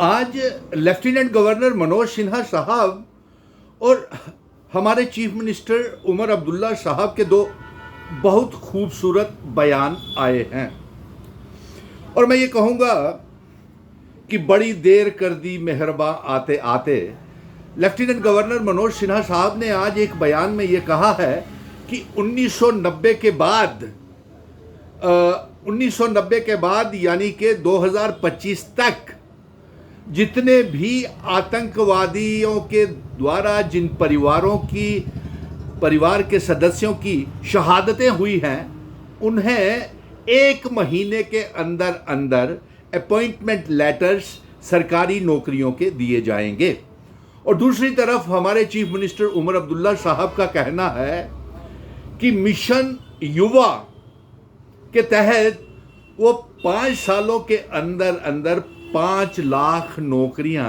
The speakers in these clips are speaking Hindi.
आज लेफ्टिनेंट गवर्नर मनोज सिन्हा साहब और हमारे चीफ मिनिस्टर उमर अब्दुल्ला साहब के दो बहुत खूबसूरत बयान आए हैं और मैं ये कहूँगा कि बड़ी देर कर दी मेहरबा आते आते। लेफ्टिनेंट गवर्नर मनोज सिन्हा साहब ने आज एक बयान में ये कहा है कि 1990 के बाद यानी कि 2025 तक जितने भी आतंकवादियों के द्वारा जिन परिवार के सदस्यों की शहादतें हुई हैं उन्हें 1 महीने के अंदर अंदर अपॉइंटमेंट लेटर्स सरकारी नौकरियों के दिए जाएंगे। और दूसरी तरफ हमारे चीफ मिनिस्टर उमर अब्दुल्ला साहब का कहना है कि मिशन युवा के तहत वो 5 सालों के अंदर अंदर 5 लाख नौकरियां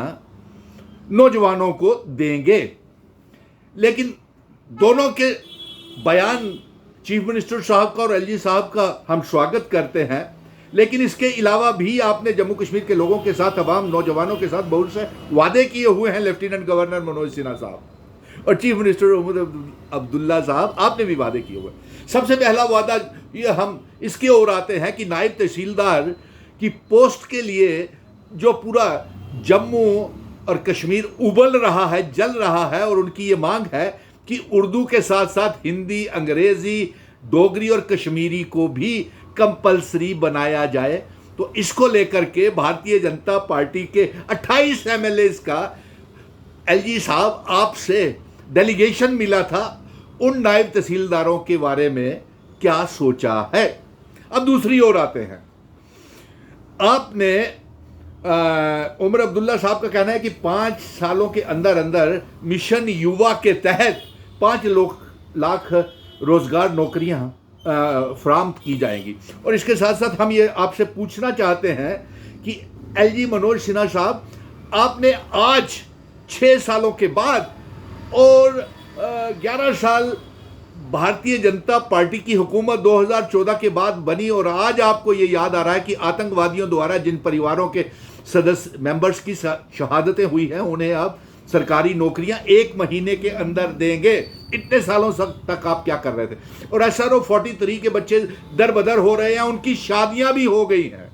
नौजवानों को देंगे। लेकिन दोनों के बयान चीफ मिनिस्टर साहब का और एलजी साहब का हम स्वागत करते हैं, लेकिन इसके अलावा भी आपने जम्मू कश्मीर के लोगों के साथ, तमाम नौजवानों के साथ बहुत से वादे किए हुए हैं। लेफ्टिनेंट गवर्नर मनोज सिन्हा साहब और चीफ मिनिस्टर उमर अब्दुल्ला साहब, आपने भी वादे किए हुए। सबसे पहला वादा ये हम इसके ओर आते हैं कि नायब तहसीलदार की पोस्ट के लिए जो पूरा जम्मू और कश्मीर उबल रहा है, जल रहा है, और उनकी ये मांग है कि उर्दू के साथ साथ हिंदी, अंग्रेजी, डोगरी और कश्मीरी को भी कंपलसरी बनाया जाए। तो इसको लेकर के भारतीय जनता पार्टी के 28 एमएलएस का एलजी साहब आपसे डेलीगेशन मिला था। उन नायब तहसीलदारों के बारे में क्या सोचा है? अब दूसरी ओर आते हैं। आपने उमर अब्दुल्ला साहब का कहना है कि 5 सालों के अंदर अंदर मिशन युवा के तहत 5 लाख रोजगार नौकरियां फराहम की जाएंगी। और इसके साथ साथ हम ये आपसे पूछना चाहते हैं कि एलजी मनोज सिन्हा साहब, आपने आज 6 सालों के बाद और 11 साल भारतीय जनता पार्टी की हुकूमत 2014 के बाद बनी, और आज आपको ये याद आ रहा है कि आतंकवादियों द्वारा जिन परिवारों के सदस्य मेंबर्स की शहादतें हुई हैं उन्हें आप सरकारी नौकरियां 1 महीने के अंदर देंगे। इतने सालों तक आप क्या कर रहे थे? और SRO 43 के बच्चे दर बदर हो रहे हैं, उनकी शादियां भी हो गई हैं,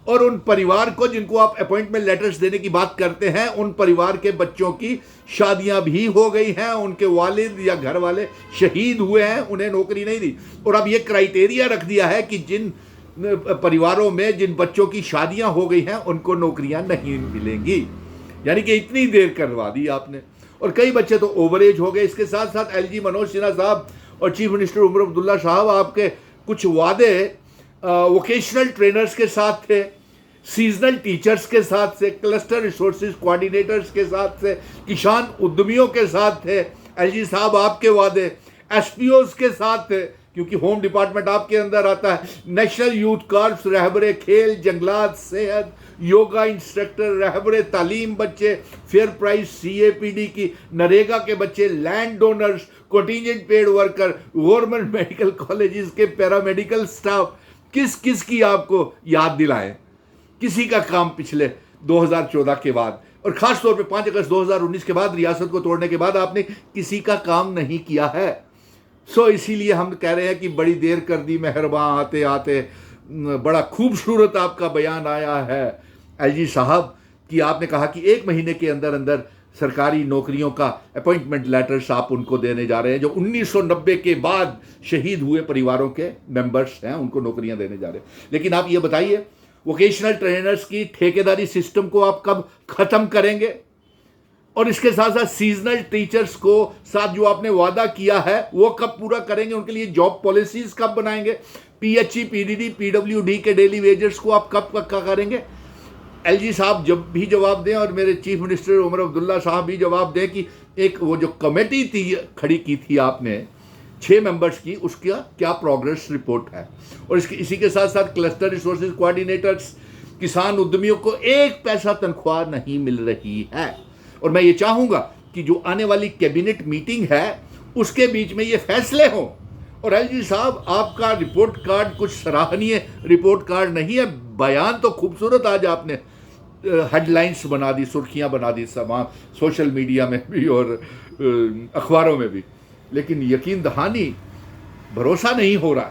और उन परिवार को जिनको आप अपॉइंटमेंट लेटर्स देने की बात करते हैं, उन परिवार के बच्चों की शादियां भी हो गई हैं, उनके वालिद या घर वाले शहीद हुए हैं, उन्हें नौकरी नहीं दी। और अब ये क्राइटेरिया रख दिया है कि जिन परिवारों में जिन बच्चों की शादियां हो गई हैं उनको नौकरियां नहीं मिलेंगी। यानी कि इतनी देर करवा दी आपने, और कई बच्चे तो ओवर एज हो गए। इसके साथ साथ एलजी मनोज सिन्हा साहब और चीफ मिनिस्टर उमर अब्दुल्ला साहब, आपके कुछ वादे वोकेशनल ट्रेनर्स के साथ थे, सीजनल टीचर्स के साथ से, क्लस्टर रिसोर्सेज कोऑर्डिनेटर्स के साथ से, किसान उद्यमियों के साथ थे। एलजी साहब, आपके वादे एसपीओज के साथ थे, क्योंकि होम डिपार्टमेंट आपके अंदर आता है। नेशनल यूथ कॉर्प्स, रहबरे खेल, जंगलात, सेहत, योगा इंस्ट्रक्टर, रहबरे तालीम बच्चे, फेयर प्राइस CAPD की, नरेगा के बच्चे, land donors, contingent paid worker, government medical colleges के पैरामेडिकल स्टाफ, किस किस की आपको याद दिलाएं? किसी का काम पिछले 2014 के बाद, और खास तौर पे 5 अगस्त 2019 के बाद, रियासत को तोड़ने के बाद आपने किसी का काम नहीं किया है। सो इसीलिए हम कह रहे हैं कि बड़ी देर कर दी मेहरबान आते आते। बड़ा खूबसूरत आपका बयान आया है एलजी साहब, कि आपने कहा कि 1 महीने के अंदर अंदर सरकारी नौकरियों का अपॉइंटमेंट लेटर्स आप उनको देने जा रहे हैं। जो 1990 के बाद शहीद हुए परिवारों के मेंबर्स हैं उनको नौकरियां देने जा रहे हैं। लेकिन आप ये बताइए, वोकेशनल ट्रेनर्स की ठेकेदारी सिस्टम को आप कब खत्म करेंगे? और इसके साथ साथ सीजनल टीचर्स को साथ जो आपने वादा किया है वो कब पूरा करेंगे? उनके लिए जॉब पॉलिसीज कब बनाएंगे? PHE, PDD, PWD के डेली वेजर्स को आप कब पक्का करेंगे? एलजी साहब जब भी जवाब दें, और मेरे चीफ मिनिस्टर उमर अब्दुल्ला साहब भी जवाब दें कि एक वो जो कमेटी थी खड़ी की थी आपने 6 मेंबर्स की, उसका क्या प्रोग्रेस रिपोर्ट है? और इसी के साथ साथ क्लस्टर रिसोर्सेज कोऑर्डिनेटर्स, किसान उद्यमियों को 1 पैसा तनख्वाह नहीं मिल रही है। और मैं ये चाहूँगा कि जो आने वाली कैबिनेट मीटिंग है उसके बीच में ये फैसले हों। और एलजी साहब, आपका रिपोर्ट कार्ड कुछ सराहनीय रिपोर्ट कार्ड नहीं है, बयान तो खूबसूरत आज आपने हेडलाइंस बना दी, सुर्खियां बना दी तमाम सोशल मीडिया में भी और अखबारों में भी, लेकिन यकीन दहानी भरोसा नहीं हो रहा,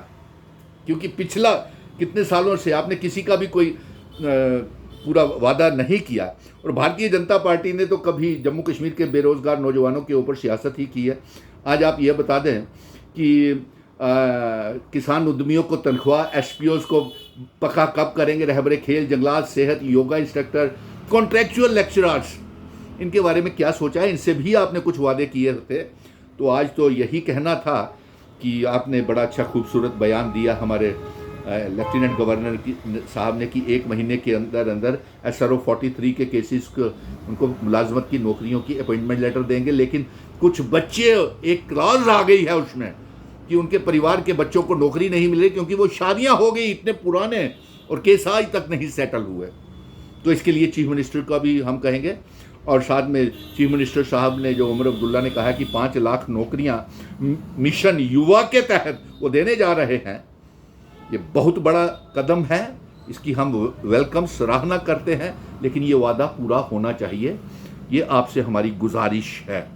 क्योंकि पिछला कितने सालों से आपने किसी का भी कोई पूरा वादा नहीं किया। और भारतीय जनता पार्टी ने तो कभी जम्मू कश्मीर के बेरोजगार नौजवानों के ऊपर सियासत ही की है। आज आप ये बता दें कि किसान उद्यमियों को तनख्वाह, एसपीओज को पक्का कब करेंगे, रहबरे खेल, जंगलात, सेहत, योगा इंस्ट्रक्टर, कॉन्ट्रैक्चुअल लेक्चरर्स, इनके बारे में क्या सोचा है? इनसे भी आपने कुछ वादे किए थे। तो आज तो यही कहना था कि आपने बड़ा अच्छा खूबसूरत बयान दिया हमारे लेफ्टिनेंट गवर्नर की साहब ने कि 1 महीने के अंदर अंदर SRO 43 के केसेस को उनको मुलाजमत की नौकरियों की अपॉइंटमेंट लेटर देंगे। लेकिन कुछ बच्चे, एक क्लॉज आ गई है उसमें कि उनके परिवार के बच्चों को नौकरी नहीं मिल रही क्योंकि वो शादियां हो गई इतने पुराने और केस आज तक नहीं सेटल हुए। तो इसके लिए चीफ मिनिस्टर का भी हम कहेंगे, और साथ में चीफ मिनिस्टर साहब ने जो उमर अब्दुल्ला ने कहा कि 5 लाख नौकरियां मिशन युवा के तहत वो देने जा रहे हैं, ये बहुत बड़ा कदम है, इसकी हम वेलकम सराहना करते हैं। लेकिन ये वादा पूरा होना चाहिए, ये आपसे हमारी गुजारिश है।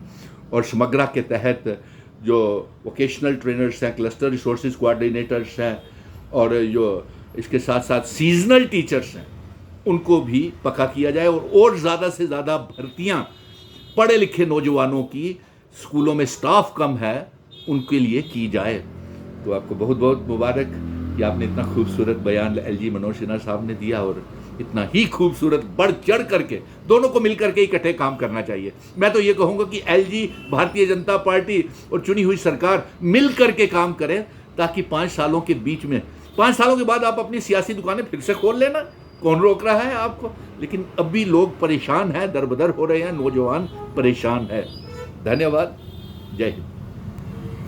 और समग्रा के तहत जो वोकेशनल ट्रेनर्स हैं, क्लस्टर रिसोर्सेज कोऑर्डिनेटर्स हैं, और जो इसके साथ साथ सीजनल टीचर्स हैं, उनको भी पक्का किया जाए और ज़्यादा से ज़्यादा भर्तियां पढ़े लिखे नौजवानों की, स्कूलों में स्टाफ कम है, उनके लिए की जाए। तो आपको बहुत बहुत मुबारक कि आपने इतना खूबसूरत बयान LG मनोज सिन्हा साहब ने दिया, और इतना ही खूबसूरत बढ़ चढ़ करके दोनों को मिलकर के इकट्ठे काम करना चाहिए। मैं तो ये कहूँगा कि LG, भारतीय जनता पार्टी और चुनी हुई सरकार मिल करके काम करें, ताकि 5 सालों के बीच में, 5 सालों के बाद आप अपनी सियासी दुकानें फिर से खोल लेना, कौन रोक रहा है आपको। लेकिन अब भी लोग परेशान हैं, दरबदर हो रहे हैं, नौजवान परेशान है। धन्यवाद, जय हिंद।